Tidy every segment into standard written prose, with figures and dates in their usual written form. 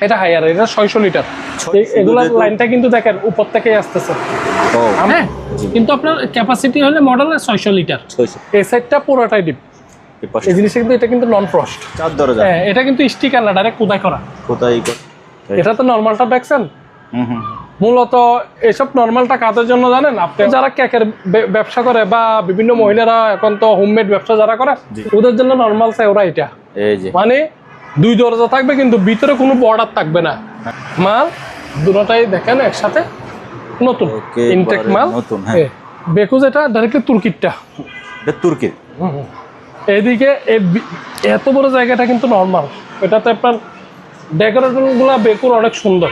এটা হায়ার, এটা 600 লিটার। এগুলার লাইনটা কিন্তু দেখেন উপর থেকেই আসতেছে। হ্যাঁ, কিন্তু আপনার ক্যাপাসিটি হলে মডেলের 600 লিটার। এই সাইডটা পুরোটাই ডিপ। এই জিনিসটা কিন্তু এটা কিন্তু নন ফ্রস্ট চার দরজা। হ্যাঁ, এটা কিন্তু স্টিকার না, ডাইরেক্ট খোদাই করা। এটা তো নরমালটা দেখছেন। মূলত এসব নরমালটা কাদের জন্য জানেন? আপনি যারা কেকের ব্যবসা করে বা বিভিন্ন মহিলারা এখন তো হোমমেড ব্যবসা যারা করে, ওদের জন্য নরমাল চাই ওরা এটা। মানে 2 দরজা থাকবে কিন্তু ভিতরে কোনো বর্ডার থাকবে না। মাল দুটোটাই দেখেন একসাথে নতুন ইনটেক মাল। বেকুজ এটা ডাইরেক্টলি তুর্কিরটা, তুর্কির। এদিকে এত বড় জায়গাটা কিন্তু নরমাল। এটাতে আপনার ডেকোরেশন গুলা বেকুর অনেক সুন্দর।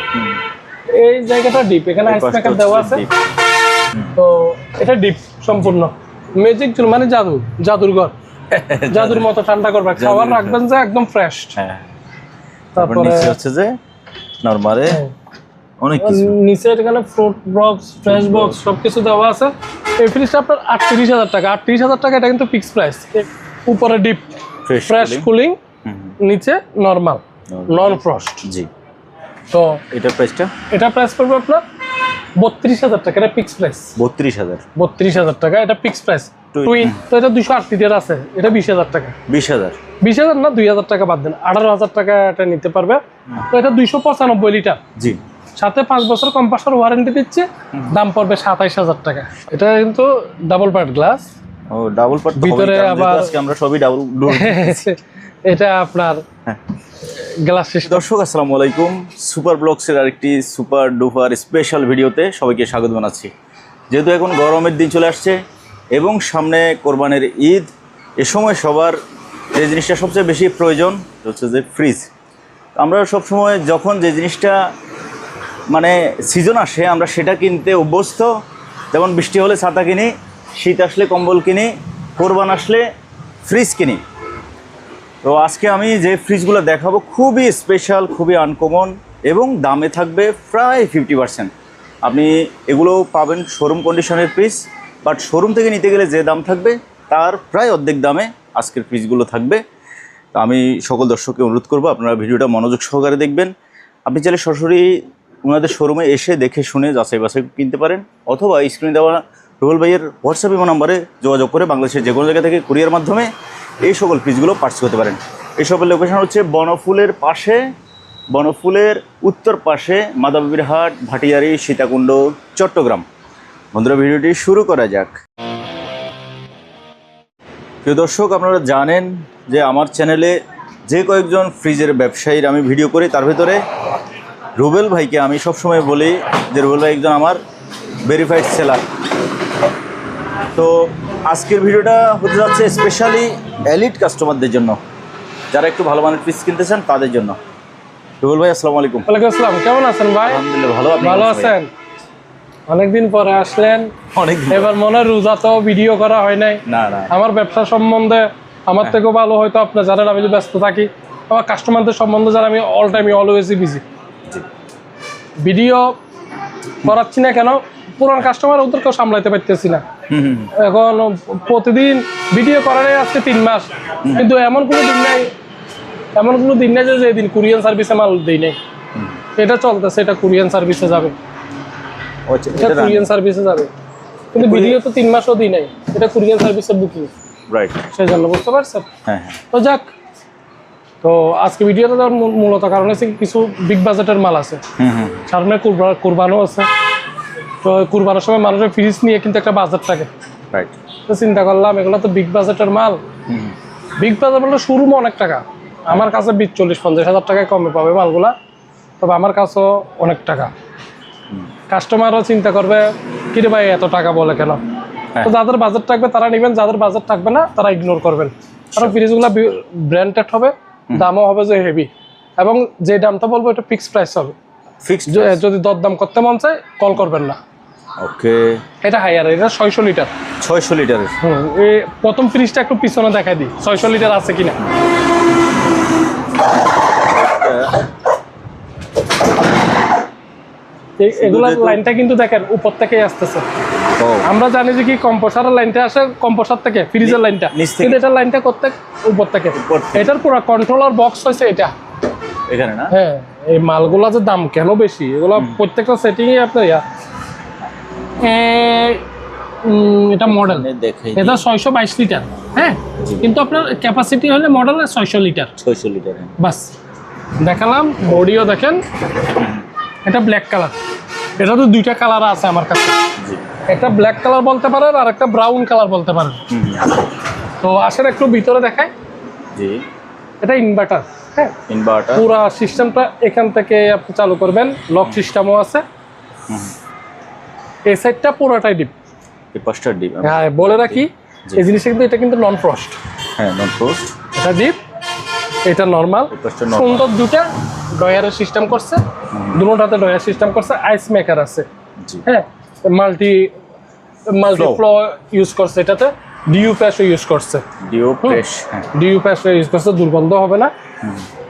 এই জায়গাটা ডিপ, এখানে আইস মেকার দেওয়া আছে। তো এটা ডিপ সম্পূর্ণ ম্যাজিক জোন, মানে জাদু, জাদুর জাদুর মতো ঠান্ডা করবে, খাবার রাখবেন যে একদম ফ্রেশ। তারপরে নিচে হচ্ছে যে নরমালে অনেক কিছু, নিচে এখানে ফ্রুট বক্স, ফ্রেশ বক্স সবকিছু দেওয়া আছে। এই ফ্রিজটা আপনার 38,000 টাকা। 38,000 টাকা, এটা কিন্তু ফিক্স প্রাইস। উপরে ডিপ ফ্রেশ কুলিং, নিচে নরমাল নন ফ্রস্ট। জি। তো এটা প্রাইসটা, এটা প্রাইস পড়বে আপনার 32,000 টাকা। এটা ফিক্স প্রাইস 32,000 টাকা। এটা ফিক্স প্রাইস। টুইন তো এটা 208 লিটার আছে, এটা 20,000 টাকা। 20,000 না, 2,000 টাকা বাদ দেন, 18,000 টাকা এটা নিতে পারবে। তো এটা 295 লিটার। জি। সাথে 5 বছর কম্প্রেসর ওয়ারেন্টি দিচ্ছে। দাম পড়বে 27,000 টাকা। এটা কিন্তু ডাবল পার্ট গ্লাস। ও, ডাবল পার্ট ভিতরে আবার আজকে আমরা সবই ডাবল ডোর। এটা আপনার গ্লাস সিস্টেম। দর্শক আসসালামু আলাইকুম, সুপার ব্লগসের আরেকটি সুপার ডুপার স্পেশাল ভিডিওতে সবাইকে স্বাগত জানাচ্ছি। যেহেতু এখন গরমের দিন চলে আসছে এবং সামনে কোরবানির ঈদ, এ সময় সবার যে জিনিসটা সবচেয়ে বেশি প্রয়োজন হচ্ছে যে ফ্রিজ। আমরা সবসময় যখন যে জিনিসটা মানে সিজন আসে আমরা সেটা কিনতে অভ্যস্ত। যেমন বৃষ্টি হলে ছাতা কিনি, শীত আসলে কম্বল কিনি, কোরবান আসলে ফ্রিজ কিনি। তো আজকে আমি যে ফ্রিজগুলো দেখাবো খুবই স্পেশাল, খুবই আনকমন এবং দামে থাকবে প্রায় 50%। আপনি এগুলো পাবেন শোরুম কন্ডিশনের ফ্রিজ, বাট শোরুম থেকে নিতে গেলে যে দাম থাকবে তার প্রায় অর্ধেক দামে আজকের ফ্রিজগুলো থাকবে। তো আমি সকল দর্শককে অনুরোধ করবো আপনারা ভিডিওটা মনোযোগ সহকারে দেখবেন। আপনি চাইলে সরাসরি ওনাদের শোরুমে এসে দেখে শুনে যাচাই বাছাই কিনতে পারেন, অথবা স্ক্রিনে দেওয়া রুবেল ভাইয়ের হোয়াটসঅ্যাপ ইমো নাম্বারে যোগাযোগ করে বাংলাদেশের যে কোনো জায়গা থেকে কুরিয়ার মাধ্যমে এই সকল ফ্রিজগুলো পার্চেস করতে পারেন। এই সকল লোকেশন হচ্ছে বনফুলের পাশে, বনফুলের উত্তর পাশে, মাদাবাবির হাট, ভাটিয়ারি, সীতাকুণ্ড, চট্টগ্রাম। বন্ধুরা, ভিডিওটি শুরু করা যাক। প্রিয় দর্শক, আপনারা জানেন যে আমার চ্যানেলে যে কয়েকজন ফ্রিজের ব্যবসায়ীর আমি ভিডিও করি, তার ভিতরে রুবেল ভাইকে আমি সবসময় বলি যে রুবেল ভাই একজন আমার ভেরিফাইড সেলার। তো আজকের ভিডিওটা হতে যাচ্ছে স্পেশালি এলিট কাস্টমারদের জন্য, যারা একটু ভালো মানের ফ্রিজ কিনতে চান তাদের জন্য। রুবেল ভাই আসসালামু আলাইকুম। ওয়ালাইকুম আসসালাম, কেমন আছেন ভাই? আলহামদুলিল্লাহ ভালো। আপনি ভালো আছেন? অনেকদিন পরে আসলেন। অনেকদিন। এবার মনে রোজা তো ভিডিও করা হয় নাই। না, আমার ব্যবসা সম্বন্ধে আমার থেকেও ভালো হয়তো আপনি জানেন, আমি ব্যস্ত থাকি। আমার কাস্টমারদের সম্বন্ধে যারা, আমি অল টাইম অলওয়েজই বিজি। ভিডিও করাচ্ছি না কেন, পুরান কাস্টমার ওদেরকেও সামলাইতে পারতেছি না। এখন প্রতিদিন ভিডিও করার আজকে 3 মাস, কিন্তু এমন কোনো দিন নাই যে যেদিন কুরিয়ান সার্ভিসে মাল দিই নাই। এটা চলতেছে, এটা কুরিয়ান সার্ভিসে যাবে, এটা কুরিয়ান সার্ভিসে যাবে, কিন্তু ভিডিও তো 3 মাসও দিই নাই। এটা কুরিয়ান সার্ভিসের বুকিং, রাইট? সেই জন্য বুঝতে পারছেন। তো যাক, তো আজকে ভিডিওটা দেওয়ার মূলত কারণ হচ্ছে কিছু বিগ বাজেটের মাল আছে। সামনে কুরবানও আছে। তো কুরবানের সময় মানুষের ফ্রিজ নিয়ে কিন্তু একটা বাজেট থাকে, রাইট? তো চিন্তা করলাম এগুলো তো বিগ বাজেটের মাল। বিগ বাজেট বলতে শোরুম অনেক টাকা, আমার কাছে 40-50 হাজার টাকায় কমে পাবে মালগুলা, তবে আমার কাছেও অনেক টাকা। কাস্টমারও চিন্তা করবে কিরে ভাই এত টাকা বলে কেন। তো যাদের বাজেট থাকবে তারা নেবেন, যাদের বাজেট থাকবে না তারা ইগনোর করবেন। কারণ ফ্রিজগুলো ব্র্যান্ডেড হবে, দামও হবে যে হেভি, এবং যে দামটা বলবো এটা ফিক্সড প্রাইস হবে। যদি দরদাম করতে মন চায় কল করবেন না। ওকে। এটা হায়ার, এটা 600 লিটার। 600 লিটারের। এই প্রথম ফ্রিজটা একটু পিছনে দেখাই দিই, 600 লিটার আছে কিনা। এগুলার লাইনটা কিন্তু দেখেন উপর থেকেই আসতেছে। আমরা জানি যে কি কম্প্রেসরের লাইনটা আসে কম্প্রেসর থেকে, ফ্রিজের লাইনটা, কিন্তু এটার লাইনটা করতে উপর থেকে। এটার পুরো কন্ট্রোলার বক্স হয়েছে এটা, এখানে না? হ্যাঁ, এই মালগুলা যে দাম কেন বেশি, এগুলো প্রত্যেকটা সেটিংয়ে আপনার এটা মডেল, দেখে এটা 622 লিটার। হ্যাঁ, কিন্তু আপনার ক্যাপাসিটি হলে মডেলের 600 লিটার। 600 লিটার। বাস দেখালাম। বডিও দেখেন, এটা ব্ল্যাক কালার। এটা তো দুইটা কালার আছে আমার কাছে, একটা ব্ল্যাক কালার বলতে পারেন আর একটা ব্রাউন কালার বলতে পারেন। তো আসেন একটু ভিতরে দেখাই। জি, এটা ইনভার্টার। হ্যাঁ, ইনভার্টার। পুরো সিস্টেমটা এখান থেকে আপনি চালু করবেন, লক সিস্টেমও আছে। এই সাইডটা পুরোটাই ডিপ। এই পাঁচটা ডিপ। হ্যাঁ, বলে রাখি এই জিনিসটা কিন্তু এটা কিন্তু নন ফ্রস্ট। হ্যাঁ, নন ফ্রস্ট। এটা ডিপ, এটা নরমাল। সুন্দর দুটা ডয়ারের সিস্টেম করছে, দুটোটাতে ডয়ার সিস্টেম করছে, আইস মেকার আছে। হ্যাঁ, মাল্টি ফ্লো ইউজ করছে, এটাতে ডিউ প্যাশও ইউজ করছে। ডিউ প্যাশও ইউজ করছে, দুর্গন্ধ হবে না।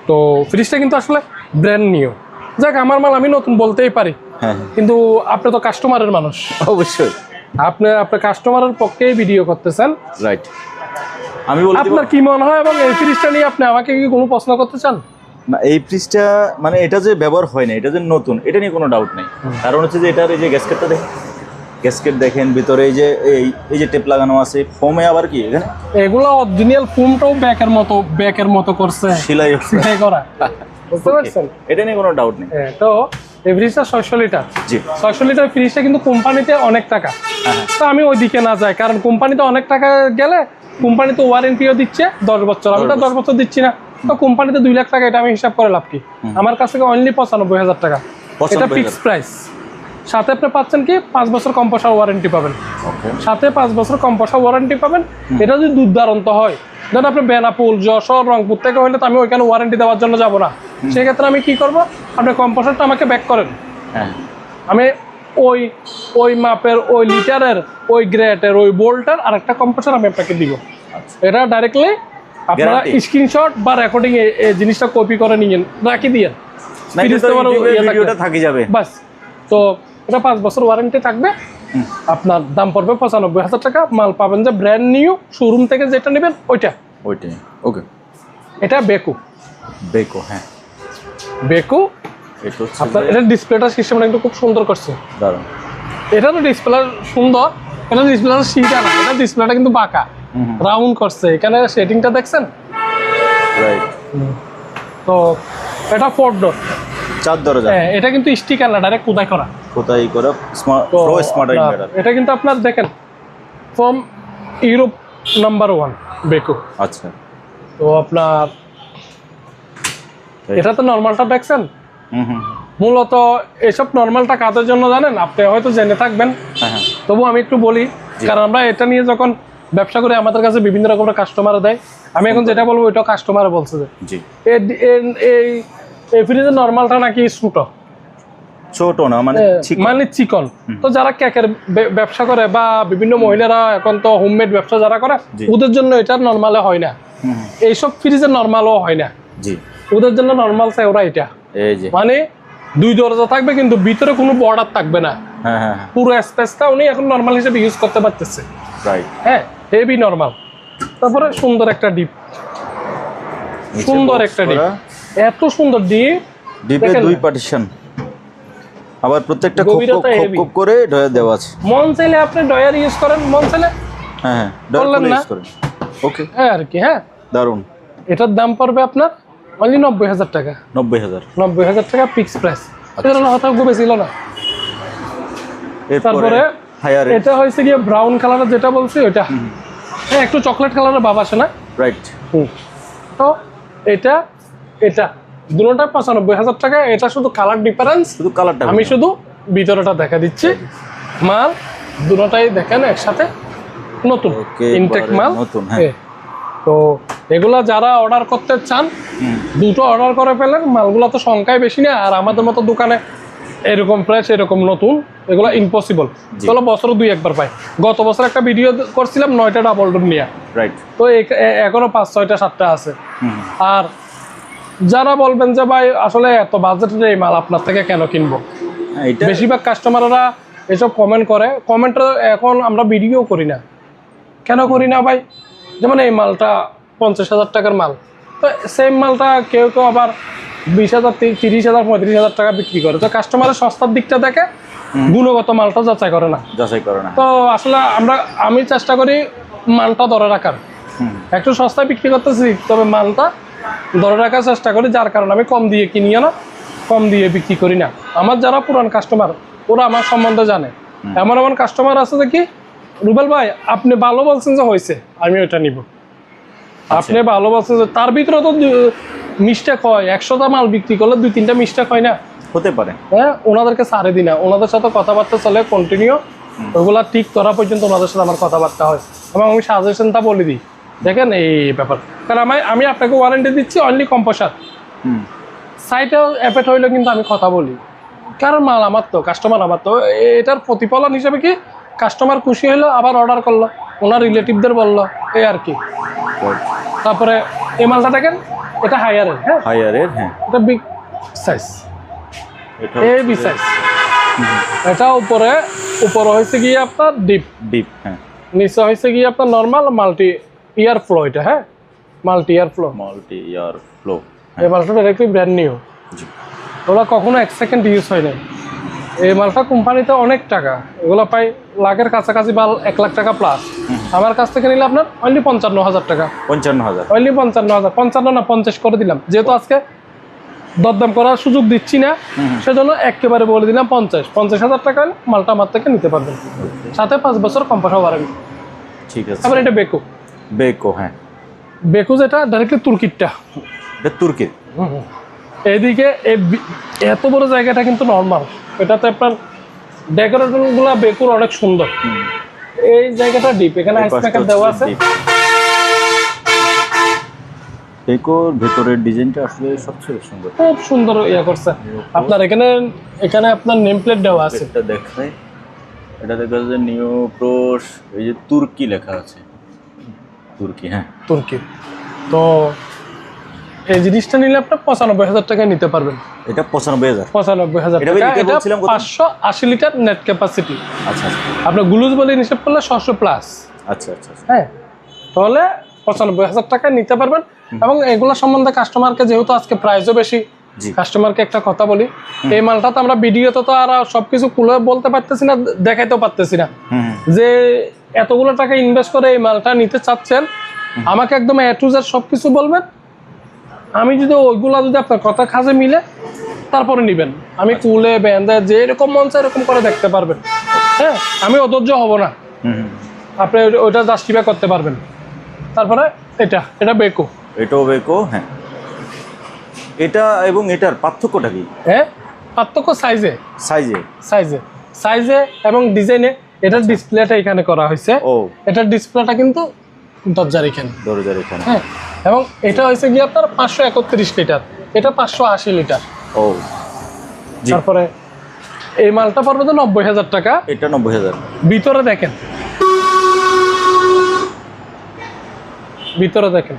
তো ফ্রিজটা কিন্তু আসলে ব্র্যান্ড নিউ। যাক, আমার মাল আমি নতুন বলতেই পারি, কিন্তু আপনি তো কাস্টমারের মানুষ, অবশ্যই আপনার কাস্টমারের পক্ষেই ভিডিও করতেছেন, রাইট। আমি বলতে আপনার কি মনে হয় এবং এই ফ্রিজটা নিয়ে আপনি আমাকে কি কোনো প্রশ্ন করতে চান? না, এই ফ্রিজটা মানে এটা যে ব্যবহার হয় না, এটা যে নতুন, এটা নিয়ে কোনো ডাউট নেই। কারণ হচ্ছে যে এটার এই যে গ্যাসকেটটা দেখেন, গ্যাসকেট দেখেন, ভিতরে এই যে টেপ লাগানো আছে, ফোমে আবার কি এখানে এগুলো অরিজিনাল ফোমটাও ব্যাকের মতো করছে, সেলাই করা। বুঝতে পারছেন? এটা নিয়ে কোনো ডাউট নেই। তো এই ফ্রিজটা 600 লিটার। জি, 600 লিটার ফ্রিজটা কিন্তু কোম্পানিতে অনেক টাকা। তো আমি ওইদিকে না যাই, কারণ কোম্পানিতে অনেক টাকা গেলে কোম্পানিতে ওয়ারেন্টিও দিচ্ছে 10 বছর, আমি তো 10 বছর দিচ্ছি না। তো কোম্পানিতে 2 লাখ টাকা, এটা আমি হিসাব করে লাভ কি? আমার কাছ থেকে অনলি 95,000 টাকা, এটা ফিক্সড প্রাইস। সাথে আপনি পাচ্ছেন কি 5 বছর কম্পোসার ওয়ারেন্টি পাবেন, সাথে 5 বছর কম্পোসার ওয়ারেন্টি পাবেন। এটা যদি দুর্দান্ত হয়, ধরেন আপনি বেনাপুল, যশোর, রংপুর থেকে হলে তো আমি ওইখানে ওয়ারেন্টি দেওয়ার জন্য যাবো না। সেক্ষেত্রে আমি কি করব, আপনি কম্পোসারটা আমাকে ব্যাক করেন, আমি ওই মাপের, ওই লিটারের, ওই গ্রেটের, ওই বোল্টার আর একটা কম্পোসার আমি আপনাকে দিব। এটা ডাইরেক্টলি আপনারা স্ক্রিনশট বা রেকর্ডিং এই জিনিসটা কপি করে নিয়ে রাখি দিয়ে থাকি যাবে বাস। তো এটা 5 বছর ওয়ারেন্টি থাকবে। আপনার দাম পড়বে 95,000 টাকা। মাল পাবেন যে ব্র্যান্ড নিউ, শোরুম থেকে যেটা নেবেন ওইটাই। ওকে, এটা বেকু। হ্যাঁ, বেকু। আপনার এটা ডিসপ্লেটা সিস্টেমটা কিন্তু খুব সুন্দর করছে, দারুণ। এটা তো ডিসপ্লে সুন্দর, এটা ডিসপ্লেটা সিটা না, এটা ডিসপ্লেটা কিন্তু বাঁকা, রাউন্ড করছে। এখানে সেটিংটা দেখছেন, রাইট। তো এটা 4 ডোর, 4 দরজা। হ্যাঁ, এটা কিন্তু স্টিকার না, ডাইরেক্ট খোদাই করা। Smart inverter. এটা কিন্তু আপনার দেখেন ফ্রম ইউরোপ নাম্বার 1 বেকু। আচ্ছা, তো আপনার এটা তো নর্মালটা দেখছেন। মূলত এসব নর্মালটা কাদের জন্য জানেন? আপনি হয়তো জেনে থাকবেন, তবু আমি একটু বলি, কারণ আমরা এটা নিয়ে যখন ব্যবসা করি আমাদের কাছে বিভিন্ন রকমের কাস্টমার দেয়। আমি এখন যেটা বলবো ওইটা কাস্টমার বলছে যে এই ফ্রিজের নর্মালটা নাকি ছোট না, মানে চিকন। তো যারা কেকের ব্যবসা করে বা বিভিন্ন মহিলারা এখন তো হোমমেড ব্যবসা যারা করে, ওদের জন্য এটা নর্মালে হয় না। এইসব ফ্রিজের নর্মালও হয় না, ওদের জন্য নর্মাল চাই ওরা। এটা মানে 2 দরজা থাকবে কিন্তু ভিতরে কোনো বর্ডার থাকবে না, পুরো স্পেসটা উনি এখন নর্মাল হিসেবে ইউজ করতে পারতেছে। হ্যাঁ, হেভি নর্মাল। তারপরে সুন্দর একটা ডিপ, এত সুন্দর ডিপে 2 পার্টিশন, আবার প্রত্যেকটা খুব করে ডয়ার দেওয়া আছে। মন চাইলে আপনি ডয়ার ইউজ করেন, মন চাইলে ডয়ার ইউজ করেন। ওকে, আর কি। হ্যাঁ, দারুন। এটার দাম পড়বে আপনার অনলি 90,000 টাকা। 90,000 টাকা ফিক্সড প্রাইস। এটা না হয়তো খুব বেশি ছিল না। তারপরে এটা হয়েছে গিয়ে ব্রাউন কালারের, যেটা বলছি ওইটা। হ্যাঁ, একটু চকলেট কালারের ভাব আসে না, রাইট? তো এটা দুটোটা 95,000 টাকা। এটা শুধু কালার ডিফারেন্স, শুধু কালারটা। আমি শুধু ভিতরটা দেখা দিচ্ছি। মাল দুটোটাই দেখেন একসাথে নতুন ইনটেক মাল। তো এগুলা যারা অর্ডার করতে চান, দুটো অর্ডার করে ফেলেন। মালগুলো তো সংখ্যায় বেশি না, আর আমাদের মতো দোকানে এরকম ফ্রেশ এরকম নতুন এগুলো ইম্পসিবল। চলো বছর 2-1 বার পাই। গত বছর একটা ভিডিও করছিলাম 9টা ডাবল ডোর নিয়ে, রাইট? তো এখনো 5, 6টা, 7টা আছে। আর যারা বলবেন যে ভাই আসলে এত বাজেটের এই মাল আপনার থেকে কেন কিনবো, বেশিরভাগ কাস্টমাররা এসব কমেন্ট করে। কমেন্টে এখন আমরা ভিডিও করি না, কেন করি না ভাই? যেমন এই মালটা 50,000 টাকার মাল, তো সেম মালটা কেউ আবার 20,000 30,000 35,000 টাকা বিক্রি করে। তো কাস্টমারের সস্তার দিকটা দেখে, গুণগত মালটা যাচাই করে না। যাচাই করে না। তো আসলে আমি চেষ্টা করি মালটা ধরে রাখার, একটু সস্তায় বিক্রি করতেছি, তবে মালটা ধরে রাখার চেষ্টা করি, যার কারণে আমি কম দিয়ে কিনিও না, কম দিয়ে বিক্রি করি না। আমার যারা পুরান কাস্টমার ওরা আমার সম্বন্ধে জানে। এমন এমন কাস্টমার আছে যে কি, রুবেল ভাই আপনি ভালো বলছেন যে হয়েছে, আমি ওইটা নিব। আপনি ভালো বলছেন যে, তার ভিতরে তো মিস্টেক হয়, 100টা মাল বিক্রি করলে 2-3টা মিস্টেক হয় না, হতে পারে। হ্যাঁ, ওনাদেরকে ছাড়ে দিই না, ওনাদের সাথে কথাবার্তা চলে কন্টিনিউ, ওগুলা ঠিক করা পর্যন্ত ওনাদের সাথে আমার কথাবার্তা হয় এবং আমি সাজেশনটা বলে দিই, দেখেন এই ব্যাপার। কারণ আমি আপনাকে ওয়ারেন্টি দিচ্ছি অনলি কম্পোসার, সাইটে এফেক্ট হইলে কিন্তু আমি কথা বলি, কারণ মাল আমার তো, কাস্টমার আমার তো। এটার প্রতিফলন হিসেবে কি, কাস্টমার খুশি হইলো, আবার অর্ডার করলো, ওনার রিলেটিভদের বললো, এই আর কি। তারপরে এই মালটা দেখেন, এটা হায়ারের, হ্যাঁ হায়ারের, হ্যাঁ এটা বিগ সাইজ, এটা এ বি সাইজ। এটা উপরে হয়েছে গিয়ে আপনার ডিপ, ডিপ, হ্যাঁ নিচে হয়েছে গিয়ে আপনার নর্মাল মাল্টি ইয়ার ফ্লো। এটা হ্যাঁ মাল্টি ইয়ার ফ্লো, মাল্টি ইয়ার ফ্লো। এই মালটা ডাইরেক্টলি ব্র্যান্ড নিউ, ওরা কখনো 1 সেকেন্ড ইউজ হয় না। এই মালটা কোম্পানিতে অনেক টাকা, এগুলো প্রায় লাখের কাছাকাছি, বা 1 লাখ টাকা প্লাস। আমার কাছ থেকে নিলে আপনার অনলি 55,000 টাকা, 55,000, অনলি 55,000, 55 না 50 করে দিলাম, যেহেতু আজকে দরদাম করার সুযোগ দিচ্ছি না, সেজন্য একেবারে বলে দিলাম 50,000 টাকা মালটা আমার থেকে নিতে পারবেন, সাথে 5 বছর কম্পাসা ওয়ারেন্টি। ঠিক আছে। তারপর এটা বেকো, বেকো, হ্যাঁ বেকো যেটা ডাইরেক্টলি তুর্কিরটা, এটা তুর্কির। এদিকে এত বড় জায়গাটা কিন্তু নর্মাল, এটাতে আপনার ডেকোরেশনগুলো বেকুর অনেক সুন্দর। এই জায়গাটা ডিপ, এখানে আইস মেকার দেওয়া আছে। বেকোর ভেতরের ডিজাইনটা আসলে সবচেয়ে সুন্দর, খুব সুন্দর ইয়া করছে। আপনার এখানে আপনার নেম প্লেট দেওয়া আছে। এটা দেখাই, এটা দেখা যাচ্ছে নিউ প্রোস, এই যে তুর্কি লেখা আছে, তুর্কি, হ্যাঁ তুর্কি। তো এই জিনিসটা নিলে আপনার 95,000 টাকায় নিতে পারবেন। এটা 95,000, 95,000 এটা টাকা। এটা বলছিলাম কত? 580 লিটার নেট ক্যাপাসিটি। আচ্ছা আপনার গ্লুজ বলে হিসাব করলে 600 প্লাস। আচ্ছা আচ্ছা, হ্যাঁ, তাহলে 95,000 টাকায় নিতে পারবেন। এবং এগুলো সম্বন্ধে কাস্টমারকে, যেহেতু আজকে প্রাইসও বেশি, কাস্টমারকে একটা কথা বলি, এই মালটা তো আমরা ভিডিওতে তো আর সবকিছু খুলে বলতে পারতেছি না, দেখাইতেও পারতেছি না, যে এতগুলো টাকা ইনভেস্ট করে এই মালটা নিতে চাচ্ছেন, আমাকে একদম এ টু জেড সবকিছু বলবেন। আমি যদি ওইগুলা যদি আপনার কথা কাজে মিলে তারপরে নিবেন, আমি কুলে বেঁধে যে এরকম মন চায় এরকম করে দেখতে পারবেন। হ্যাঁ, আমি অধৈর্য হব না, আপনি ওইটা জাস্টিফাই করতে পারবেন। তারপরে এটা বেকো, এটাও বেকো, হ্যাঁ। এটা এবং এটার পার্থক্যটা কি? হ্যাঁ, পার্থক্য সাইজে, সাইজে, সাইজে সাইজে এবং ডিজাইনে। এটার ডিসপ্লেটা এখানে করা হয়েছে, এটার ডিসপ্লেটা কিন্তু দরজার এখানে, দরজার এখানে, হ্যাঁ। এবং এটা হয়েছে গিয়ে আপনার 531 লিটার, এটা 580 লিটার। তারপরে এই মালটা পড়বে তো 90,000 টাকা। এটা 90,000। ভিতরে দেখেন, ভিতরে দেখেন,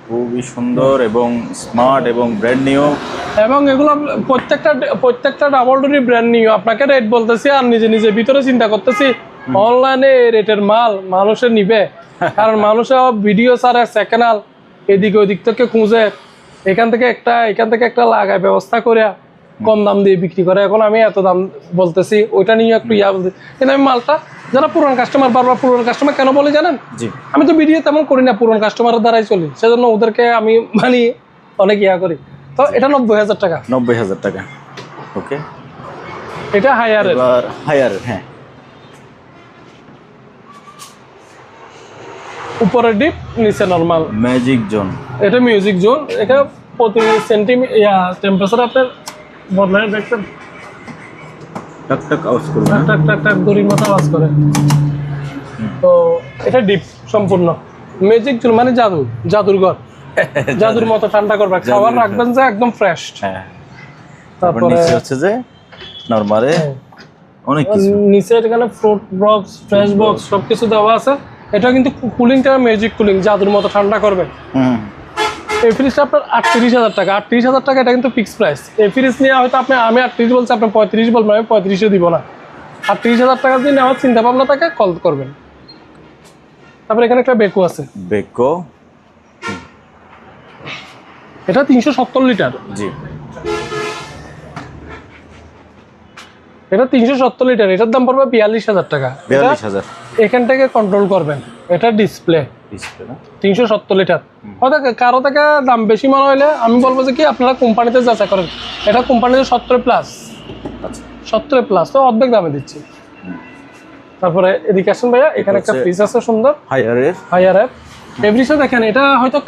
খুবই সুন্দর এবং স্মার্ট এবং ব্র্যান্ড নিউ। এবং এগুলো প্রত্যেকটা ডাবল ডোরি ব্র্যান্ড নিউ। আপনাকে রেট বলতেছি আর নিজে নিজে ভিতরে চিন্তা করতেছি অনলাইনে রেটের মাল মানুষের নিবে, কারণ মানুষের ভিডিও ছাড়ে সেকেন্ড হ্যান্ড, এদিকে ওইদিক থেকে খুঁজে এখান থেকে একটা লাগায় ব্যবস্থা করে কম দাম দিয়ে বিক্রি করে। এখন আমি এত দাম বলতেছি, ওইটা নিয়ে একটু বলতে, কিন্তু আমি মালটা যারা পুরান কাস্টমার, বারবার পুরান কাস্টমার কেন বলে জানেন? আমি তো ভিডিও তেমন করি না, পুরান কাস্টমারের দ্বারাই চলি, সেজন্য ওদেরকে আমি অনেক করি। তো এটা 90,000 টাকা। 90,000 টাকা, ওকে। এটা হায়ারের, হ্যাঁ। উপরে ডিপ, নিচে নরমাল। ম্যাজিক জোন, এটা মিউজিক জোন। এটা প্রতি টেম্পারেচার আপনার বদলায় দেখছেন, টাক টাক আওয়াজ করবে, টাক টাক টাক দড়ির মতো আওয়াজ করে। তো এটা ডিপ সম্পূর্ণ ম্যাজিক জোন, মানে জাদুঘর, জাদুর মতো ঠান্ডা করবে, খাবার রাখবেন যে একদম ফ্রেশ। হ্যাঁ। তারপরে নিচে হচ্ছে যে নরমালে অনেক কিছু, নিচে এখানে ফ্রুট বক্স, ফ্রেশ বক্স সবকিছু দেওয়া আছে। এটা কিন্তু কুলিংটা ম্যাজিক কুলিং, জাদুর মতো ঠান্ডা করবে। এই ফ্রিজটা আপনার 38,000 টাকা। 38,000 টাকা, এটা কিন্তু ফিক্সড প্রাইস। এই ফ্রিজ নিয়ে হয়তো আমি 38 বলছি, আপনি 35 বলবেন, আমি 35-এ দিব না। 38,000 টাকা দিয়ে নেওয়ার চিন্তা ভাবনা থাকে, কল করবেন। তারপরে এখানে একটা বেকো আছে, বেকো এটা 370 লিটার, জি এটা 370 লিটার, এটার দাম পড়বে 42,000 টাকা। 42,000 এখান থেকে কন্ট্রোল করবেন, এটা ডিসপ্লে ডিসপ্লে না? 370 লিটার। হয়তো কারো থেকে দাম বেশি মনে হলে আমি বলবো যে কি আপনারা কোম্পানিতে যাচাই করেন, এটা কোম্পানিতে 70+, আচ্ছা 70+, তো অর্ধেক দামে দিচ্ছি। তারপরে এদিকে আসেন ভাইয়া, এখানে একটা ফ্রিজ আছে সুন্দর হায়ারের হায়ার অ্যাপ এভরিসে। দেখেন এটা হয়তো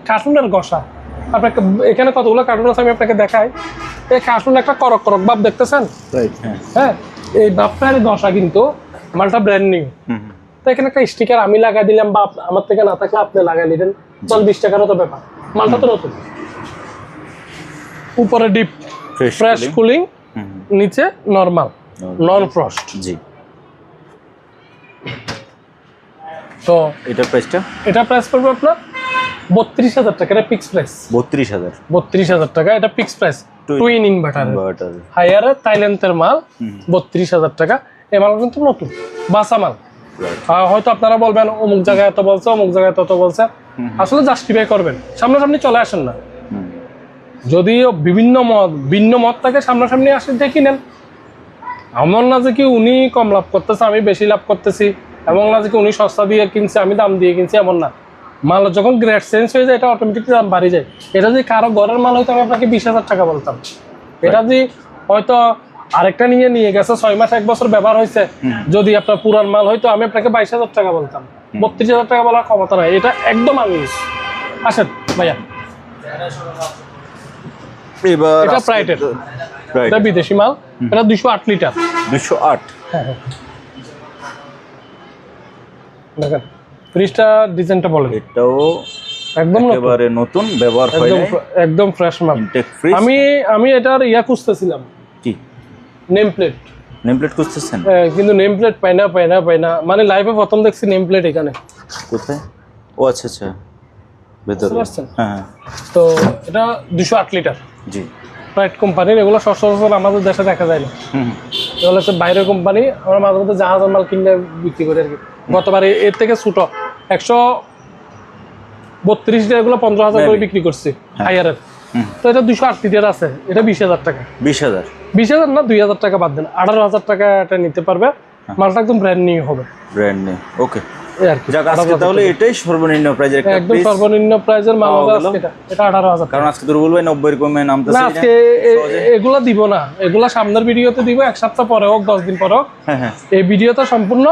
কার্টুনের ঘষা, আপনাকে এখানে কতগুলো কার্টুন আছে আমি আপনাকে দেখাই। এই কার্টুন একটা করক করক ভাব দেখতেছেন, রাইট হ্যাঁ হ্যাঁ এই বাপটার ঘষা কিন্তু মালটা ব্র্যান্ড নিউ। তো এখানে একটা স্টিকার আমি লাগাই দিলাম, বা আমার থেকে না থাকলে আপনি লাগাই দিলেন, 20 টাকারও তো ব্যাপার, মালটা তো নতুন। উপরে ডিপ ফ্রেশ কুলিং, নিচে নরমাল নন ফ্রস্ট। জি তো এটা প্রাইসটা এটা প্রাইস পড়বে আপনার 32,000 টাকা, এটা ফিক্স প্রাইস 32,000 32,000 টাকা, এটা fix price. Twin inverter inverter Haier থাইল্যান্ডের মাল 32,000 টাকা। এই মাল কিন্তু নতুন বাসা মাল। হয়তো আপনারা বলবেন অমুক জায়গায় এত বলছে, অমুক জায়গায় তত বলছে, আসলে জাস্টিফাই করবেন, সামনাসামনি চলে আসেন না। যদিও ভিন্ন মত থাকে, সামনাসামনি আসে দেখি নেন। এমন না যে কি উনি কম লাভ করতেছে আমি বেশি লাভ করতেছি, এমন না যে কি উনি সস্তা দিয়ে কিনছে আমি দাম দিয়ে কিনছি, এমন না। মাল যখন গ্রেড চেঞ্জ হয়ে যায় এটা অটোমেটিক দাম বাড়ে যায়। এটা যদি কারো ঘরের মাল হয়তো আমি আপনাকে 20,000 টাকা বলতাম, এটা যদি হয়তো আরেকটা নিয়ে গেছে 6 মাস 1 বছর ব্যবহার হয়েছে, যদি আপনার পুরান মাল হয়তো আমি আপনাকে 22,000 টাকা বলতাম, 32,000 টাকা বলার ক্ষমতা নয়। এটা একদম আনইউজ। আসেন ভাইয়া, এবার এটা প্রাইটের, এটা বিদেশি মাল, এটা 208 লিটার 208 হ্যাঁ হ্যাঁ। দেখেন ফ্রিজটা ডিজাইনটা বলেন, এটাও একদম নতুন, একেবারে নতুন, ব্যবহার হয় নাই, একদম ফ্রেশ মাল। Intact fridge. আমি এটার খুঁজতেছিলাম, কি নেম প্লেট, নেম প্লেট খুঁজতেছেন? কিন্তু নেম প্লেট পাই না, মানে লাইভে প্রথম দেখছি নেম প্লেট এখানে। কোথায়? ও আচ্ছা আচ্ছা, ভেতরে। বুঝতে পারছেন? হ্যাঁ তো এটা 208 লিটার জি। প্রাইট কোম্পানির, এগুলো সচরাচর আমাদের দেশে দেখা যায় না, হুম এগুলো হচ্ছে বাইরের কোম্পানি। আমরা মাঝে মধ্যে জাহাজের মাল কিনে বিক্রি করি আর কি। গতবার এর থেকে ছোট 132 লিটার, এগুলো 15,000 করে বিক্রি করছি হায়ারের। তো এটা 208 লিটার আছে, এটা 20,000 টাকা। 20,000 20,000 না, 2,000 টাকা বাদ দেন, 18,000 টাকা এটা নিতে পারবে। মালটা একদম ব্র্যান্ড নিউ হবে, ব্র্যান্ড নেই। ওকে এই আর কি। যাক, আজকে তাহলে এটাই সর্বনিম্ন প্রাইজের একটা একদম পিস, সর্বনিম্ন প্রাইজের মাল হবে আজকে এটা 18,000 টাকা। কারণ আজকে তো রুবুল ভাই 90 এরকমে নামতেছে না, আজকে এগুলা দিব না, এগুলা সামনের ভিডিওতে দিব, 1 সপ্তাহ পরে হোক 10 দিন পরে হোক। হ্যাঁ হ্যাঁ, এই ভিডিওটা সম্পূর্ণ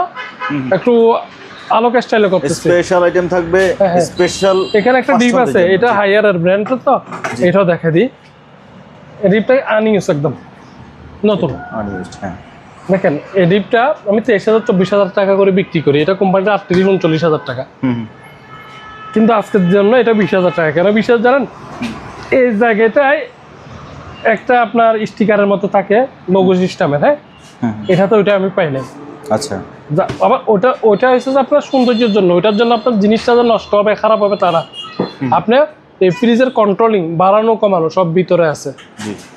একটু আলোক স্টাইলে করতেছি, স্পেশাল আইটেম থাকবে, স্পেশাল। এখানে একটা ডিপ আছে, এটা হায়ারের ব্র্যান্ড, তো এটাও দেখা দিই। ডিপটা আনইউজ একদম নতুন। হ্যাঁ দেখেন এই ডিপটা আমি 23,000-24,000 টাকা করে বিক্রি করি, এটা কোম্পানিটা 38-39,000 টাকা, কিন্তু আজকের জন্য এটা 20,000 টাকা। কেন 20,000 জানেন? এই জায়গাটায় একটা আপনার স্টিকারের মতো থাকে লোগো সিস্টেমের, হ্যাঁ, এটা তো ওইটা আমি পাই নাই। আচ্ছা, আবার ওটা হচ্ছে যে আপনার সৌন্দর্যের জন্য, ওইটার জন্য আপনার জিনিসটা যে নষ্ট হবে খারাপ হবে তারা, আপনার এই ফ্রিজের কন্ট্রোলিং বাড়ানো কমানো সব ভিতরে আছে,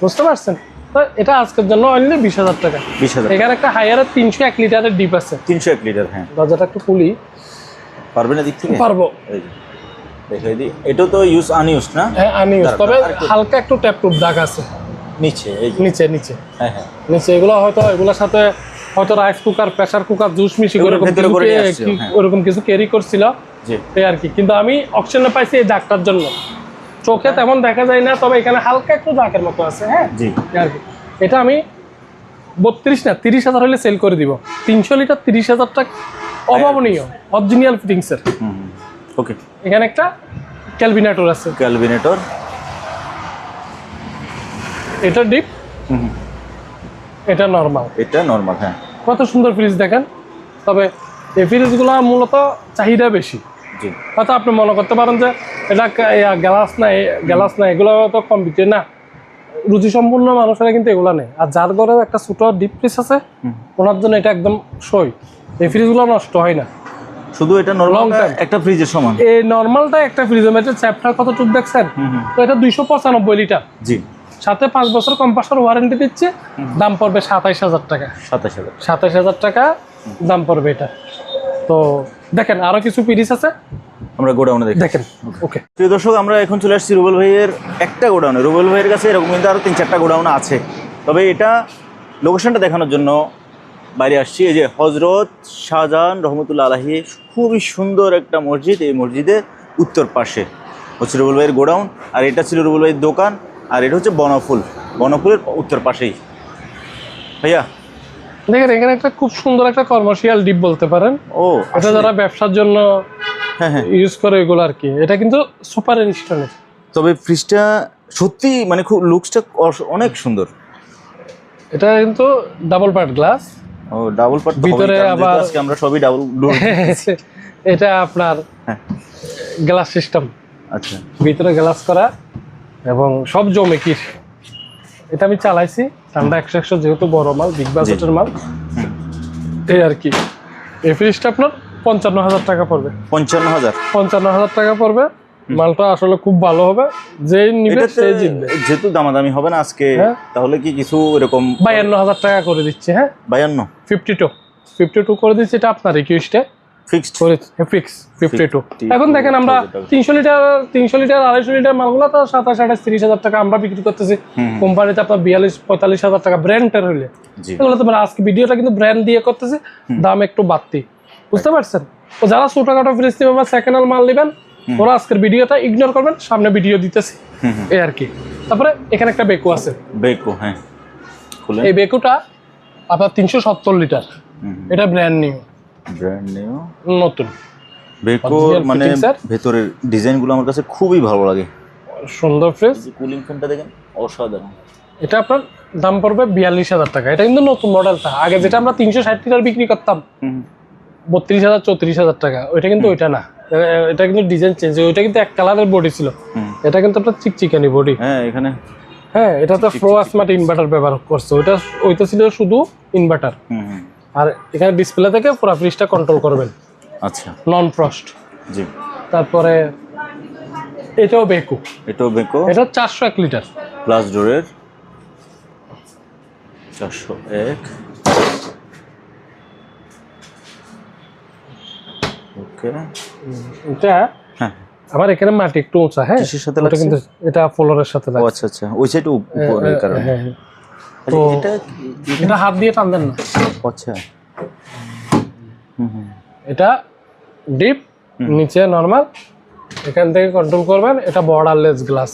বুঝতে পারছেন? তো এটা আজকের জন্য অনলি 20,000 টাকা। 20,000। এখানে একটা হায়ারের 301 লিটারের ডিপ আছে, 301 লিটার। হ্যাঁ, দরজাটা একটু খুলি, পারবে না দিক থেকে? পারবো। এই যে দেখাই দিই, এটা তো ইউজ আনইউজ না? হ্যাঁ আনইউজ, তবে হালকা একটু ট্যাপ টুপ দাগ আছে নিচে, এই যে নিচে হ্যাঁ হ্যাঁ, নিচে। এগুলো হয়তো এগুলোর সাথে হয়তো rice cooker, pressure cooker, juice মিশি ওরকম কিছু ক্যারি করছিল এই আর কি। কিন্তু আমি অপশনে পাইছি এই দাগটার জন্য, চোখে তেমন দেখা যায় না, তবে এখানে হালকা একটু দাগের মতো আছে। হ্যাঁ জি, আর কি। এটা আমি 32 না 30,000 হলে সেল করে দিব। 300 লিটার 30,000 টাকা, অভাবনীয় অরিজিনাল ফিটিংসের। ওকে, এখানে একটা ক্যালভিনেটর আছে, ক্যালভিনেটর, এটা ডিপ, এটা নরমাল। এটা নরমাল। হ্যাঁ, কত সুন্দর ফ্রিজ দেখেন। তবে এই ফ্রিজগুলো মূলত চাহিদা বেশি। জি, হয়তো আপনি মনে করতে পারেন যে এটা গ্যালাস না, এগুলো তো কম বিক্রি না। রুচি সম্পূর্ণ মানুষেরা কিন্তু এগুলো নেই। আর যার ঘরে একটা ছোট ডিপ ফ্রিজ আছে ওনার জন্য এটা একদম সই। এই ফ্রিজগুলো নষ্ট হয় না, শুধু এটা নরমাল একটা ফ্রিজের সমান। এই নরমালটা একটা ফ্রিজের মধ্যে চ্যাপ্টার কত চুপ দেখছেন? তো এটা 295 লিটার, জি, সাথে 5 বছর কম্প্রেসর ওয়ারেন্টি দিচ্ছে। দাম পড়বে 27,000 টাকা। 27,000 টাকা দাম পড়বে এটা। তো দেখেন আরো কিছু পিরিস আছে, আমরা গোডাউনে দেখি। দেখেন। ওকে, প্রিয় দর্শক, আমরা এখন চলে আসছি রুবেল ভাইয়ের একটা গোডাউনে। রুবেল ভাইয়ের কাছে এরকম কিন্তু আরও 3-4টা গোডাউন আছে, তবে এটা লোকেশনটা দেখানোর জন্য বাইরে আসছি। এই যে হজরত শাহজাহান রহমতুল্লাহ আলাহি, খুবই সুন্দর একটা মসজিদ। এই মসজিদের উত্তর পাশে হচ্ছে রুবেল ভাইয়ের গোডাউন, আর এটা ছিল রুবেল ভাইয়ের দোকান, আর এটা হচ্ছে বনফুল, বনফুলের উত্তর পাশেই। ভাইয়া দেখেন এখানে একটা খুব সুন্দর একটা কমার্শিয়াল ডিপ বলতে পারেন। ও, এটা যারা ব্যবসার জন্য হ্যাঁ হ্যাঁ, ইউজ করে এগুলো আর কি। এটা কিন্তু সুপার ইনস্টনের। তবে ফ্রিজটা সত্যি মানে খুব লুকসটা অনেক সুন্দর। এটা কিন্তু ডাবল পার্ট গ্লাস। ও, ডাবল পার্ট ভিতরে আবার আজকে আমরা সবই ডাবল ডোর। এটা আপনার হ্যাঁ, গ্লাস সিস্টেম, আচ্ছা, ভিতরে গ্লাস করা এবং সব জমেকির। এটা আমি চালাইছি, ঠান্ডা 100 যেহেতু বড় মাল, বিগ বাজেটের মাল, এই আর কি। এই ফ্রিজটা আপনার 55,000 টাকা পড়বে। 55,000? 55,000 টাকা পড়বে। মালটা আসলে খুব ভালো হবে, যে নিবে সে জিতবে। যেহেতু দামাদামি হবে না আজকে, হ্যাঁ। তাহলে কি কিছু এরকম 52,000 টাকা করে দিচ্ছে। হ্যাঁ, 52 52 করে দিচ্ছে। এটা আপনার রিকোয়েস্টে ফিক্সড? ফিক্স 52। এখন দেখেন আমরা 300 লিটার 250 লিটার মালগুলো তো 27-30,000 টাকা আমরা বিক্রি করতেছি। কোম্পানিতে আপনার 42-45,000 টাকা ব্র্যান্ডের হইলে, এগুলো তো মানে আজকে ভিডিওটা কিন্তু ব্র্যান্ড দিয়ে করতেছি, দাম একটু বাড়তি, বুঝতে পারছেন? তো যারা ছোটখাটো ফ্রিজ নেবেন বা সেকেন্ড হ্যান্ড মাল নেবেন, ওরা আজকের ভিডিওটা ইগনোর করবেন, সামনে ভিডিও দিতেছি এই আর কি। তারপরে এখানে একটা বেকু আছে। বেকু, হ্যাঁ, এই বেকুটা আপনার 370 লিটার। এটা ব্র্যান্ড নিউ, নতুন বেকু। মানে ভেতরের ডিজাইনগুলো আমার কাছে খুবই ভালো লাগে, সুন্দর ফ্রিজ। কুলিং ফ্যানটা দেখেন, অসাধারণ। এটা আপনার দাম পড়বে 42,000 টাকা। এটা কিন্তু নতুন মডেলটা। আগে যেটা আমরা 360 লিটার বিক্রি করতাম 32,000-34,000 টাকা, ওইটা কিন্তু ওইটা না। এটা কিন্তু ডিজাইন চেঞ্জ, ওইটা কিন্তু এক কালারের বডি ছিল, এটা কিন্তু আপনার চিকচিকানি বডি। হ্যাঁ, এখানে হ্যাঁ, এটা তো প্রো স্মার্ট ইনভার্টার ব্যবহার করছে। ওইটা ছিল শুধু ইনভার্টার, আর এখানে ডিসপ্লে থেকে পুরো ফ্রিজটা কন্ট্রোল করবেন। আচ্ছা, নন ফ্রস্ট। জি। তারপরে এটাও বেকু। এটাও বেকু। এটা 401 লিটার প্লাস ডোরের 401। ওকে, এটা হ্যাঁ, আবার এখানে মাটি একটু উঁচা। হ্যাঁ, কিসের সাথে ওটা লাগছে? কিন্তু এটা ফ্লোরের সাথে ও লাগছে। আচ্ছা আচ্ছা, ওই সাইড উপরের কারণে। হ্যাঁ, আচ্ছা, এটা এটা হাত দিয়ে টান দেন না। আচ্ছা, এটা ডিপ, নিচে নরমাল, এখান থেকে কন্ট্রোল করবেন। এটা বর্ডারলেস গ্লাস।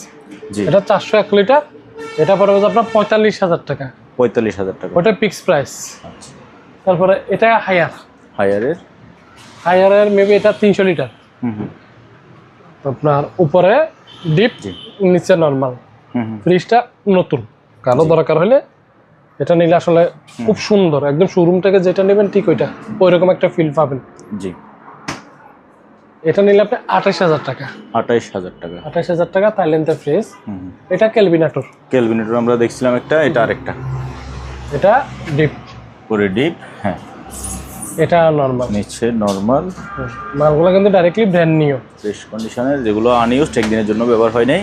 জি। এটা 401 লিটার। এটা পড়বে আপনার 45,000 টাকা। 45,000 টাকা। ওটা ফিক্স প্রাইস। আচ্ছা, তারপরে এটা হায়ারের মেবি এটা 300 লিটার। আপনার উপরে ডিপ, নিচে নরমাল। ফ্রিজটা নতুন, কারো দরকার হলে এটা নিলে আসলে খুব সুন্দর, একদম শোরুম থেকে যেটা নেবেন ঠিক ওইটা, ওইরকম একটা ফিল পাবেন। জি। এটা নিলে আপনি 28,000 টাকা। 28,000 টাকা। 28,000 টাকা থাইল্যান্ডের ফ্রিজ। এটা কেলভিনেটর আমরা দেখছিলাম একটা, এটা আরেকটা। এটা ডিপ, পুরো ডিপ। হ্যাঁ, এটা নরমাল, নিচে নরমাল। মালগুলো কিন্তু ডাইরেক্টলি ব্র্যান্ড নিউ, ফ্রেশ কন্ডিশনের, যেগুলো আনইউজড, একদিনের জন্য ব্যবহার হয় নাই।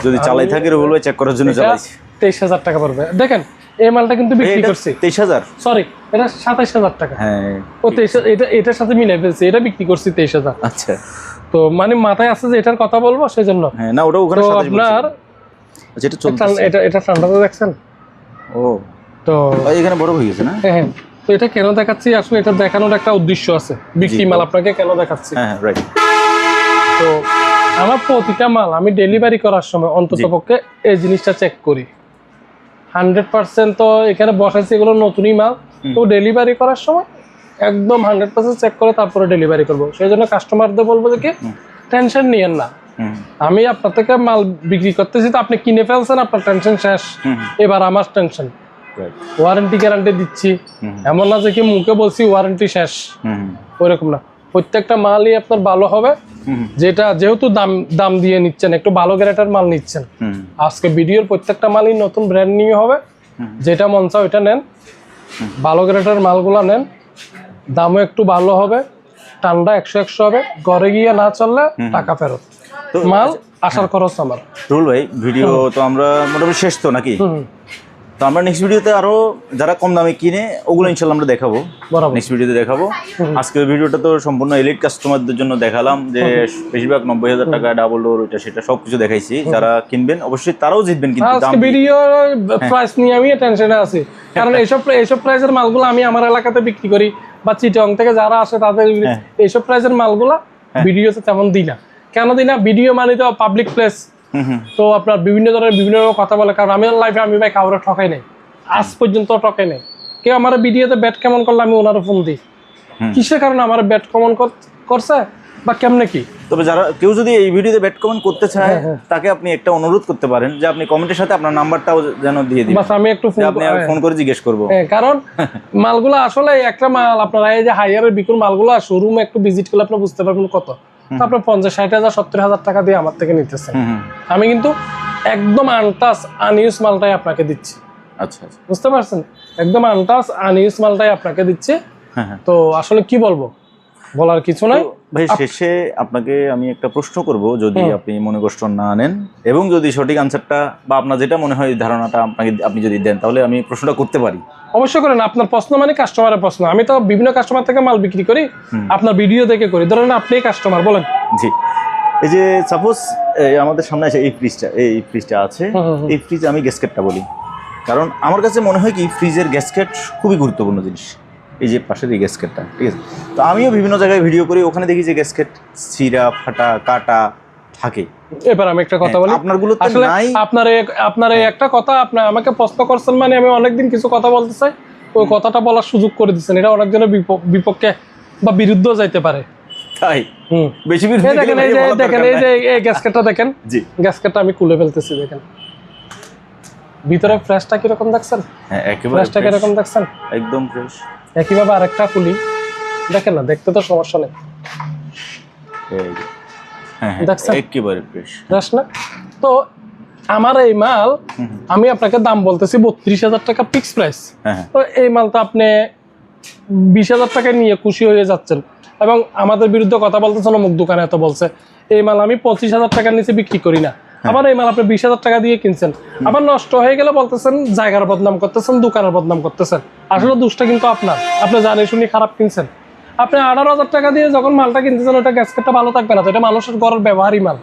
যদি চালাই থাকে বলবো চেক করার জন্য চালাইছি। 23,000 টাকা পড়বে। দেখেন এই মালটা কিন্তু বিক্রি করছি 23,000, সরি এটা 27,000 টাকা। হ্যাঁ, ও 23, এটা এটার সাথে মিলাই ফেলছি, এটা বিক্রি করছি 23,000। আচ্ছা, তো মানে মাথায় আছে যে এটার কথা বলবো সেজন্য। হ্যাঁ, না ওটা ওখানে তো সাথে আপনার আচ্ছা, এটা চলতেছে। এটা ঠান্ডাতে দেখছেন? ও, তো এখানে বড় হয়ে গেছে না? হ্যাঁ, তো এটা কেন দেখাচ্ছি আসলে, এটা দেখানোর একটা উদ্দেশ্য আছে। বিক্রি মাল আপনাকে কেন দেখাচ্ছি, হ্যাঁ, রাইট। তো আমার প্রতিটা মাল আমি ডেলিভারি করার সময় অন্ততপক্ষে এই জিনিসটা চেক করি। 100% তো এখানে বসাইছি, এগুলো নতুনই মাল, তো ডেলিভারি করার সময় একদম 100% চেক করে তারপরে ডেলিভারি করবো। সেই জন্য কাস্টমারদের বলবো যে কি টেনশন নিয়েন না, আমি আপনার থেকে মাল বিক্রি করতেছি, তো আপনি কিনে ফেলছেন, আপনার টেনশন শেষ, এবার আমার টেনশন। ওয়ারেন্টি গ্যারান্টি দিচ্ছি, এমন না যে কি মুখে বলছি ওয়ারেন্টি শেষ, ওইরকম না। প্রত্যেকটা মালই আপনার ভালো হবে, যেটা যেহেতু দাম দিয়ে নিচ্ছেন, একটু ভালো গ্রেডের মাল নিচ্ছেন। আজকে ভিডিওর প্রত্যেকটা মালই নতুন ব্র্যান্ড নিউ হবে, যেটা মন চায় ওইটা নেন, ভালো গ্রেডের মালগুলো নেন, দামও একটু ভালো হবে, ঠান্ডা 100 হবে, ঘরে গিয়ে না চললে টাকা ফেরত, মাল আসার খরচ আমার। রুল ভাই, ভিডিও তো আমরা মোটামুটি শেষ তো নাকি? তো আমরা নেক্সট ভিডিওতে আরো যারা কম দামে কিনে ওগুলো ইনশাল্লাহ আমরা দেখাবো, বরাবর। নেক্সট ভিডিওতে দেখাবো। আজকের ভিডিওটা তো সম্পূর্ণ এলিট কাস্টমারদের জন্য দেখালাম, যে বেশিরভাগ 90,000 টাকা ডাবল ডোর এটা সেটা সবকিছু দেখাইছি। যারা কিনবেন অবশ্যই তারাও জিতবেন, কিন্তু দাম আজকে ভিডিও প্রাইস নিয়ে আমি টেনশনে আছি, কারণ এইসব প্রাইসের মালগুলো আমি আমার এলাকাতে বিক্রি করি, বা চিটং থেকে যারা আসে তাদের এইসব প্রাইসের মালগুলা ভিডিওতে তেমন দিই না। কেন দিই না? ভিডিও মানে তো পাবলিক প্লেস, তো আপনার বিভিন্ন ধরনের বিভিন্ন রকম কথা বলে। কারণ আমি লাইফে আমি ভাই কাউরে ঠকাই নাই, আজ পর্যন্ত ঠকাই নাই। কেউ আমার ভিডিওতে ব্যাট কেমন করলে আমি ওনার ফোন দিই, কিসের কারণে আমার ব্যাট কেমন করছে বা কেমনে কি। তবে যারা কেউ যদি এই ভিডিওতে ব্যাড কমেন্ট করতে চায় তাকে আপনি একটা অনুরোধ করতে পারেন, যে আপনি কমেন্টের সাথে আপনার নাম্বারটাও যেন দিয়ে দিন, বাস আমি একটু আপনি ফোন করে জিজ্ঞেস করবো। কারণ মালগুলো আসলে একটা মাল আপনারা এই যে হাইয়ারের বিকুর মালগুলো শোরুমে একটু ভিজিট করলে আপনি বুঝতে পারবেন কত। আপনার 50-60,000 70,000 টাকা দিয়ে আমার থেকে নিতেছেন, আমি কিন্তু একদম আনটাচ আনইউজ মালটাই আপনাকে দিচ্ছি। আচ্ছা আচ্ছা, বুঝতে পারছেন? একদম আনটাচ আনইউজ মালটাই আপনাকে দিচ্ছে। তো আসলে কি বলবো, বলার কিছু নাই। ভাই শেষে আপনাকে আমি একটা প্রশ্ন করব, যদি আপনি মনে কষ্ট না নেন, এবং যদি সঠিক আনসারটা বা আপনার যেটা মনে হয় ধারণাটা আপনি যদি দেন, তাহলে আমি প্রশ্নটা করতে পারি। অবশ্যই করেন। আপনার প্রশ্ন মানে কাস্টমারের প্রশ্ন। আমি তো বিভিন্ন কাস্টমার থেকে মাল বিক্রি করি, আপনার ভিডিও দেখে করি। ধরেন আপনি কাস্টমার, বলেন। জি, এই যে সাপোজ আমাদের সামনে আছে এই ফ্রিজটা আছে, এই ফ্রিজ আমি গ্যাসকেটটা বলি, কারণ আমার কাছে মনে হয় কি ফ্রিজের গ্যাসকেট খুবই গুরুত্বপূর্ণ জিনিস। এই যে পাশের এই গ্যাসকেটটা, ঠিক আছে, তো আমিও বিভিন্ন জায়গায় ভিডিও করি, ওখানে দেখি যে গ্যাসকেট ছিঁড়া ফাটা কাটা থাকে। এবার আমি একটা কথা বলি, আপনারগুলো আসলে নাই। আপনার এই একটা কথা আপনি আমাকে প্রশ্ন করছেন, মানে আমি অনেকদিন কিছু কথা বলতে চাই, ওই কথাটা বলার সুযোগ করে দিচ্ছেন। এটা অনেকজনের বিপক্ষে বা বিরুদ্ধেও যাইতে পারে, তাই বেশি দেখেন এই যে দেখেন এই যে এই গ্যাসকেটটা দেখেন, জি গ্যাসকেটটা আমি খুলে ফেলতেছি, দেখেন ভিতরে ফ্রেশটা কিরকম দেখছেন? হ্যাঁ একেবারে ফ্রেশটা কিরকম দেখছেন? একদম ফ্রেশ। একইভাবে আরেকটা খুলি, দেখেন না, দেখতে তো সমস্যা নেই, হ্যাঁ দেখছেন একেবারে ফ্রেশ ফ্রেশ না? তো আমার এই মাল আমি আপনাকে দাম বলতেছি 32,000 টাকা ফিক্স প্রাইস। তো এই মালটা আপনি 20,000 টাকায় নিয়ে খুশি হয়ে যাচ্ছেন, এবং আমাদের বিরুদ্ধে কথা বলতেছেন অমুক দোকানে এত বলছে। এই মাল আমি 25,000 টাকার নিচে বিক্রি করি না, আবার এই মাল আপনি 20,000 টাকা দিয়ে কিনছেন, আবার নষ্ট হয়ে গেলে বলতেছেন জায়গার বদনাম করতেছেন, দোকানের বদনাম করতেছেন। আসলে দোষটা কিন্তু আপনার, আপনি জানে শুনি খারাপ কিনছেন। আপনি 18,000 টাকা দিয়ে যখন মালটা কিনতেছেন, ওটা গ্যাসকেটটা ভালো থাকবে না, তো এটা মানুষের ঘরের ব্যবহারই মাল।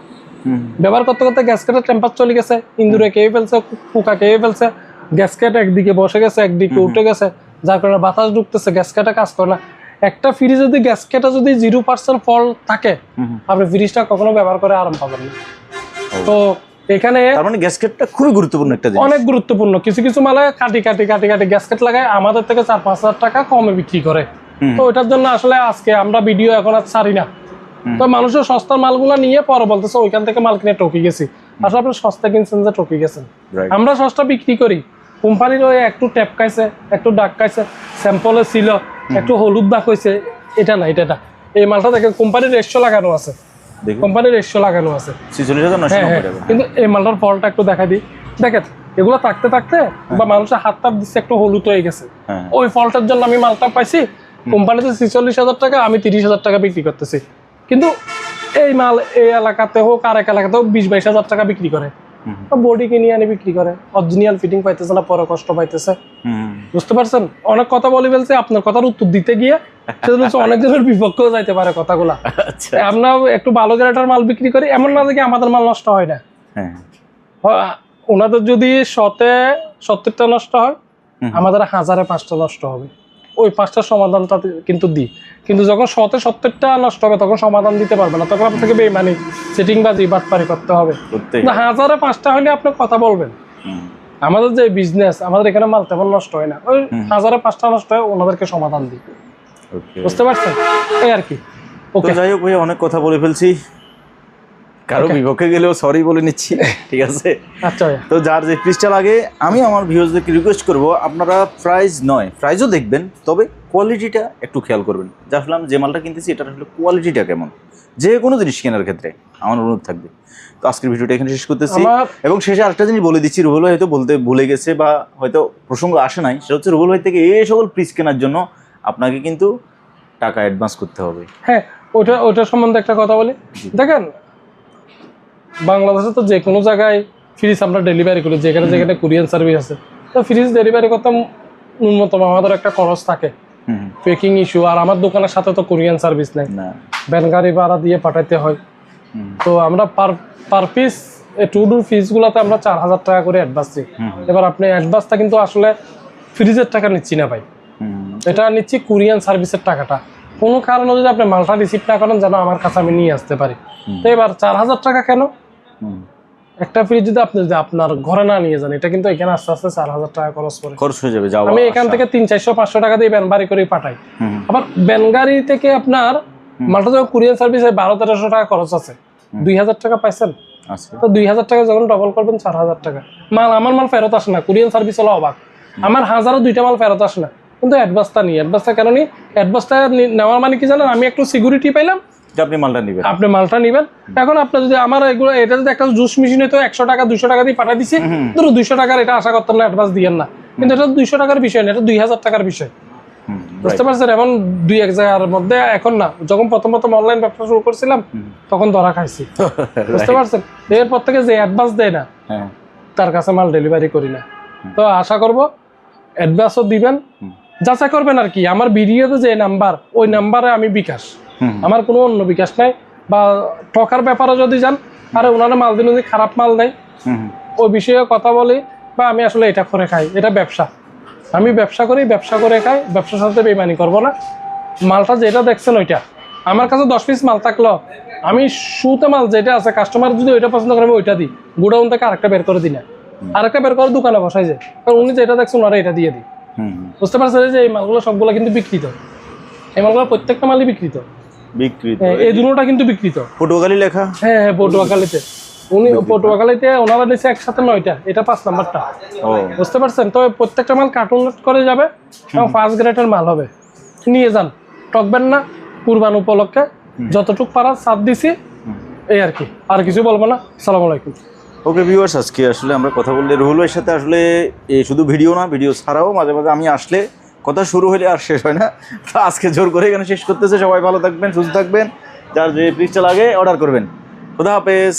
ব্যবহার করতে করতে গ্যাসকেটের টেম্পার চলে গেছে, ইন্দুরে খেয়ে ফেলছে, পোকা খেয়ে ফেলছে, গ্যাসকেট একদিকে বসে গেছে, একদিকে উঠে গেছে, যার কারণে বাতাস ঢুকতেছে, গ্যাসকেটে কাজ করে না। একটা ফ্রিজ যদি গ্যাসকেটে যদি 0% ফল্ট থাকে, আপনি ফ্রিজটা কখনো ব্যবহার করে আরাম পাবেন না। তো এখানে তার মানে গ্যাসকেটটা খুবই গুরুত্বপূর্ণ একটা জিনিস, অনেক গুরুত্বপূর্ণ। কিছু কিছু মালে কাটি গ্যাসকেট লাগায় আমাদের থেকে 4-5 হাজার টাকা কমে বিক্রি করে। তো ওইটার জন্য আসলে আজকে আমরা ভিডিও এখন আর ছাড়ি না। তো মানুষের সস্তার মালগুলো নিয়ে পরে বলতেছে ওইখান থেকে মাল কিনে টকি গেছি। আসলে আপনি সস্তা কিনছেন যে টকি গেছেন। আমরা সস্তা বিক্রি করি, কোম্পানির ওই একটু ট্যাপ খাইছে, একটু ডাক খাইছে, স্যাম্পলে ছিল, একটু হলুদ দাগ হয়েছে, এটা না এটা না। এই মালটা দেখেন কোম্পানির রেশিও লাগানো আছে, কোম্পানির রেশিও লাগানো আছে। কিন্তু এই মালটার ফলটা একটু দেখা দিই, দেখেন এগুলো থাকতে থাকতে বা মানুষের হাতটা দিচ্ছে একটু হলুদ হয়ে গেছে, ওই ফলটার জন্য আমি মালটা পাইছি কোম্পানিতে 46,000 টাকা, আমি 30,000 টাকা বিক্রি করতেছি। কিন্তু এই মাল এই এলাকাতে হোক আর এক এলাকাতে হোক 20-22 হাজার টাকা বিক্রি করে, বডি কিনে আনি বিক্রি করে, অরিজিনাল ফিটিং পাইতেছে না, পরে কষ্ট পাইতেছে। বুঝতে পারছেন? অনেক কথা বলে ফেলছে, আপনার কথার উত্তর দিতে গিয়ে অনেকজনের বিপক্ষেও যাইতে পারে কথাগুলা। আমরা একটু ভালো গ্রেডের মাল বিক্রি করি, এমন না যে আমাদের মাল নষ্ট হয় না। ওনাদের যদি 70টা নষ্ট হয়, আমাদের 1000-5টা নষ্ট হবে, ওই 5টার সমাধানটা কিন্তু দিই। কিন্তু যখন 70টা নষ্ট হবে তখন সমাধান দিতে পারবে না, তখন আপনাকে বেইমানি সেটিংবাজি বাটপারি করতে হবে। 1000-5টা হলে আপনি কথা বলবেন। আমাদের যে বিজনেস, আমাদের এখানে মাল তেমন নষ্ট হয় না, ওই 1000-5টা নষ্ট হয়, ওনাদেরকে সমাধান দিই। বুঝতে পারছেন? এই আর কি। ওকে, যাই হোক ভাই, অনেক কথা বলে ফেলছি, কারো বিপক্ষে গেলেও সরি বলে নিচ্ছি, ঠিক আছে? আচ্ছা, তো যার যে ফ্রিজটা লাগে, আমি আমার ভিউয়ারদেরকে রিকোয়েস্ট করব, আপনারা প্রাইসও দেখবেন, তবে কোয়ালিটিটা একটু খেয়াল করবেন। আসলাম যে মালটা কিনতেছি এটার আসলে কোয়ালিটিটা কেমন, যে কোনো জিনিস কেনার ক্ষেত্রে আমার অনুরোধ থাকবে। তো আজকের ভিডিওটা এখানে শেষ করতেছি, এবং শেষে আরেকটা জিনিস বলে দিচ্ছি, রুবেল ভাই হয়তো বলতে ভুলে গেছে বা হয়তো প্রসঙ্গ আসে নাই, সেটা হচ্ছে রুবেল ভাই থেকে এই সকল ফ্রিজ কেনার জন্য আপনাকে কিন্তু টাকা অ্যাডভান্স করতে হবে। হ্যাঁ, ওটা সম্বন্ধে একটা কথা বলি। দেখেন বাংলাদেশে তো যে কোনো জায়গায় ফ্রিজ আমরা ডেলিভারি করি, যেখানে যেখানে কুরিয়ার সার্ভিস আছে, তো ফ্রিজ ডেলিভারি করতে ন্যূনতম আমাদের একটা খরচ থাকে, পেকিং ইস্যু, আর আমার দোকানের সাথে তো কোরিয়ান সার্ভিস নেই, ভ্যান গাড়ি ভাড়া দিয়ে পাঠাইতে হয়। তো আমরা পার পিস টু ডোর ফ্রিজগুলোতে আমরা 4000 টাকা করে অ্যাডভান্স দিই। এবার আপনি অ্যাডভান্সটা কিন্তু আসলে ফ্রিজের টাকা নিচ্ছি না ভাই, এটা নিচ্ছি কোরিয়ান সার্ভিসের টাকাটা। কোনো কারণে যদি আপনি মালটা রিসিভ না করেন যেন আমার কাছে আমি নিয়ে আসতে পারি। তো এবার 4000 টাকা কেন? একটা ফ্রিজ যদি আপনি আপনার ঘরে না নিয়ে যান, এটা কিন্তু এখানে আস্তে আস্তে 4000 টাকা খরচ হয়ে যাবে। আমি এখান থেকে 300-400 টাকা দিয়ে ভ্যান বাড়ি করে পাঠাই। আবার ভ্যান গাড়ি থেকে আপনার মালটা যখন কুরিয়ার সার্ভিসে 1200-1300 টাকা খরচ আছে, 2000 টাকা পাইছেন। তো 2000 টাকা যখন ডবল করবেন 4000 টাকা। আমার মাল ফেরত আসে না, কুরিয়ার সার্ভিস হলো অবাক, আমার 1002টা মাল ফেরত আসে না, কিন্তু অ্যাডভান্সটা নিই। অ্যাডভান্সটা কেন নিই? অ্যাডভান্সটা নেওয়ার মানে কি জানেন, আমি একটু সিকিউরিটি পাইলাম, আপনি মালটা নিবেন। এখন আপনি যদি আমার এগুলো, এটা যদি একটা জুস মেশিন হতো 100 টাকা 200 টাকা দিয়ে পাঠিয়ে দিছি, ধরো 200 টাকার এটা আশা করতাম না অ্যাডভান্স দিয়েন না, কিন্তু এটা 200 টাকার বিষয় না, এটা 2000 টাকার বিষয়। বুঝতে পারছেন? এমন 2-1 জায়গার মধ্যে এখন না, যখন প্রথম অনলাইন ব্যবসা শুরু করছিলাম তখন ধরা খাইছি। বুঝতে পারছেন? এরপর থেকে যে অ্যাডভান্স দেয় না তার কাছে মাল ডেলিভারি করি না। তো আশা করব অ্যাডভান্সও দিবেন, যাচাই করবেন আর কি। আমার ভিডিওতে যে নাম্বার, ওই নাম্বারে আমি বিকাশ, আমার কোনো অন্য বিকাশ নাই। বা ঠকার ব্যাপারে যদি যান, আরে ওনারা মাল দিন, যদি খারাপ মাল দেয় ওই বিষয়ে কথা বলি, বা আমি আসলে এটা করে খাই, এটা ব্যবসা, আমি ব্যবসা করি, ব্যবসা করে খাই, ব্যবসার সাথে বেইমানি করবো না। মালটা যেটা দেখছেন ওইটা, আমার কাছে 10 পিস মাল থাকলো, আমি শুতে মাল যেটা আছে, কাস্টমার যদি ওইটা পছন্দ করে আমি ওইটা দিই, গোডাউন থেকে আরেকটা বের করে দিই না, আরেকটা বের করে দোকানে বসাই যায়, কারণ উনি যেটা দেখছেন ওনারা এটা দিয়ে দিই। বুঝতে পারছেন যে এই মালগুলো সবগুলো কিন্তু বিক্রিত, এই মালগুলো প্রত্যেকটা মালই বিক্রিত, এই দুটোটা কিন্তু বিক্রিত। পটুয়াখালী লেখা? হ্যাঁ, পটুয়াখালীতে। উনি পটুয়াখালীতে ওনারা দিয়েছে একসাথে 9টা, এটা 5 নাম্বারটা। বুঝতে পারছেন? তো প্রত্যেকটা মাল কার্টুন করে যাবে এবং ফার্স্ট গ্রেডের মাল হবে, নিয়ে যান, ঠকবেন না। কুরবান উপলক্ষে যতটুকু পারা সাথ দিছি, এই আর কি, আর কিছু বলবো না। আসসালামু আলাইকুম। ওকে ভিউয়ার্স, আজকে আসলে আমরা কথা বললে রুহুল ভাইয়ের সাথে আসলে এই শুধু ভিডিও না, ভিডিও ছাড়াও মাঝে মাঝে আমি আসলে কথা শুরু হলে আর শেষ হয় না। তো আজকে জোর করে এখানে শেষ করতেছে। সবাই ভালো থাকবেন, সুস্থ থাকবেন, যার যে ফ্রিজটা লাগে অর্ডার করবেন। খুদা হাফেজ।